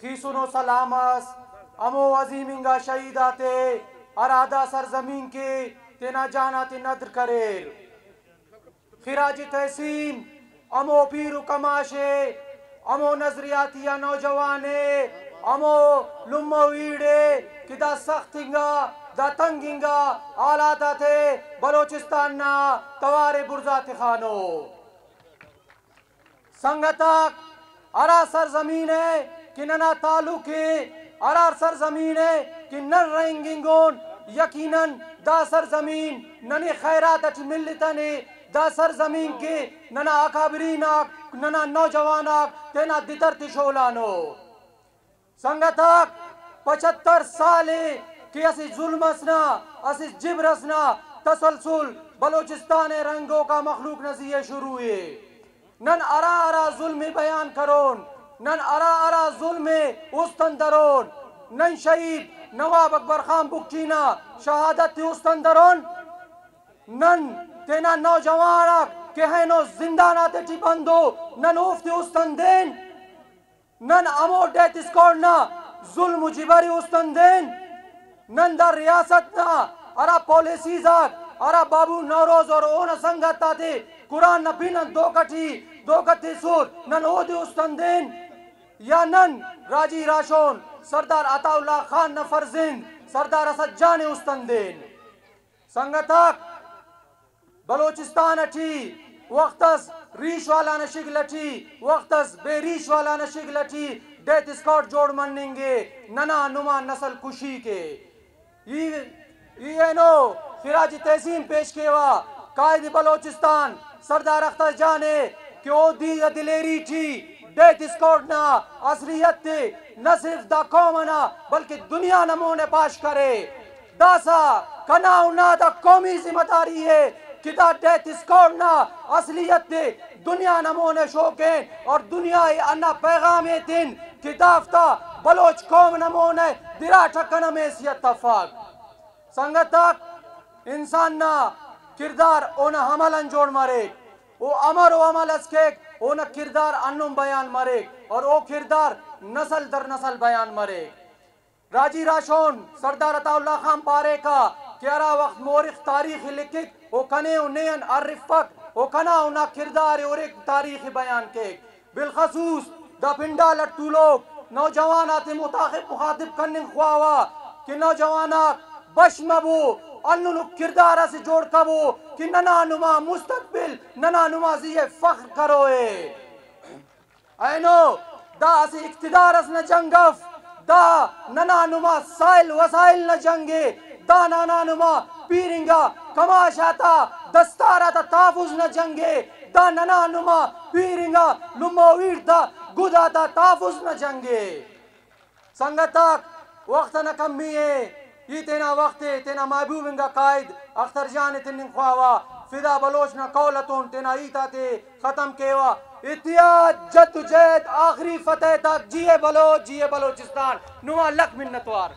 خیسن و سلامس امو عظیمنگا شہیداتے ارادہ سرزمین کے تینا جانات ندر کریر خراج تحسین امو پیر و کماشے امو نظریاتیہ نوجوانے امو لمو ویڑے کہ دا سختنگا دا تنگنگا آلاتا تھے بلوچستان نا توارے برزات خانو سنگتاک ارا سرزمین ہے کہ ننا تعلق ہے ارار سرزمین ہے کہ نن رنگنگون یقیناً دا سرزمین ننی خیرات اچ ملتنے دا سرزمین کے ننا اکابریناک ننا نوجواناک تینا دیتر تشولانو سنگتاک 75 سالے کہ اسی ظلم اسنا اسی جبر اسنا تسلسل بلوچستان رنگوں کا مخلوق نزیے شروع ہے نن ارا ارا ظلم بیان کرون نن ارا ارا ظلم استندرون نن شہید نواب اکبر خان بکچینا شہادت استندرون نن تینا نوجوانک کہ ہینو زندانات ٹی بندو نن افتی استندین نن امو ڈیت اسکورنا ظلم جبری استندین نن در ریاست نا ارا پولیسیزاک ارا بابو نوروز اور اونا سنگتا تھے قرآن نبینن دو کتی سور نن او دی استندین یا نن راجی راشون سردار عطا اللہ خان نفرزند سردار اسد جان استندین سنگتاک بلوچستان اٹھی وقتس ریش والا نشگ لٹھی وقتس بے ریش والا نشگ لٹھی ڈیت اسکاٹ جوڑ مننگے ننا نما نسل کشی کے یہ نو خراج تحسین پیش کیوا قائد بلوچستان سردار اختر جانے کہ او دی دلیری تھی ڈیت اسکاٹ نا اصلیت تے نہ صرف دا قومنا بلکہ دنیا نمونے پاش کرے داسا کناؤ نا دا قومی ذمہ داری ہے کہ دا ڈیت اسکاٹ نا اصلیت تے دنیا نمونے شوکیں اور دنیا انا پیغام تین کہ دافتا بلوچ قوم نمونے درا ٹھکن میں سیت تفاق سنگتاک انسان نا کردار اونا حملن جوڑ مرے او امر و عمل اسکیک اونا کردار انم بیان مرے اور او کردار نسل در نسل بیان مرے راجی راشون سردار عطا اللہ خان پارے کا کیارا وقت مورخ تاریخ لکھک او کنے انہیں عرفک او کنا اونا کردار اور ایک تاریخ بیان کے بالخصوص دا پنڈا لٹو لوگ نوجوانات مخاطب کنن خواہا کہ نوجوانات بش مبو اننو کردارہ سے جوڑ کبو کہ ننا نما مستقبل ننا نما زیے فخر کروئے اینو دا اسی اقتدار اس نہ جنگف دا ننا نما سائل وسائل نہ جنگے دا ننا نما پیرنگا کماشاتا دستاراتا تافوز نہ جنگے دا ننا نما پیرنگا لموویر دا گداتا تافوز نہ جنگے سنگتاک وقت نہ کمی ہے یہ تینا وقت ہے تینا محبوب انگا قائد اختر جان تنن خواہا فدا بلوچ نا قولتون تینا ایتا تے ختم کیوا اتحاد جد جہد آخری فتح تک جیے بلوچستان نوا لک منتوار